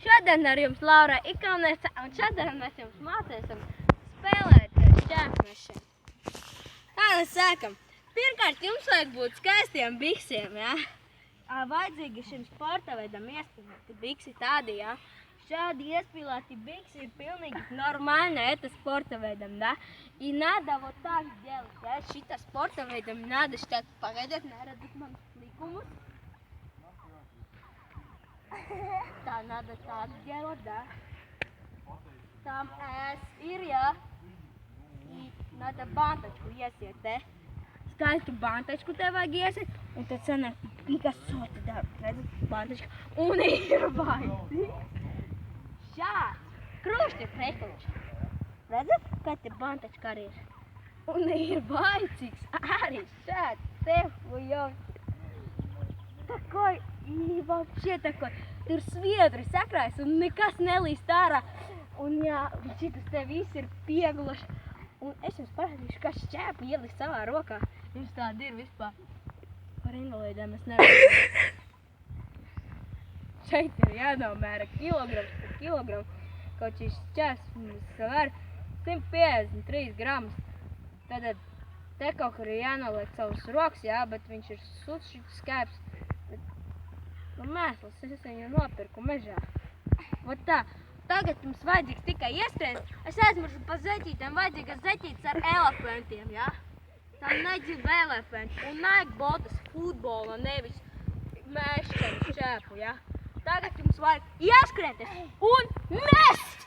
Šodien ar jums Laura Ikaunece, un šodien mēs jums mācīsim spēlēt šķērsmešanu. Tā mēs sākam. Pirmkārt, jums vajag būt skaistiem biksiem, ja? Vajadzīgi šim sporta veidam iespīlēti biksi tādi, ja? Šādi iespīlēti biksi ir pilnīgi normāli, это sporta veidam, да? И надо вот так делать, ja? Šita sporta veidam надо что-то, pagaidiet, neredzat man likumus. Tā надо так делать, да? Там ir, ja? И надо банточку iesiet, te? Skaistu bantečku tev vajag iesiet, un tad sanāk Pikasote darb, redzat, bantečka, un ir baigi. Šāds, krušķi prekliņš. Redzat, kā te bantečka arī ir? Un ir baicīgs arī šāds, tev ujovs. Такой, и вообще такой, tur sviedri sakrājas un nekas nelīst ārā. Un jā, šitas te viss ir piegluši. Un es jums parādīšu, kā šķēpu ielikt savā rokā. Jums tāda ir vispār. Par invalīdiem es nevaru. Šeit ir jānomēra kilograms par kilogramu. Kaut šis šķērs svar 153 gramus. Tad te kaut kur ir jānoliek savus rokas, jā, bet viņš ir suds šis skēps. Nu mēsls, es viņu nopirku mežā. Vot tā. Tagad jums vajadzīgs tikai ieskrien. Es aizmiršu pa zeķītēm, vajadzīgas zeķītes ar elefantiem, ja? Tam nedzīv elefanti un naik botas futbola, nevis mēšķenu šķēpu, ja? Tagad jums vajag ieskrieties un mest!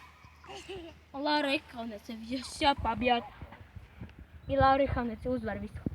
Laura Ikaunece, все побьет. И Laura Ikaunece uzvar visu.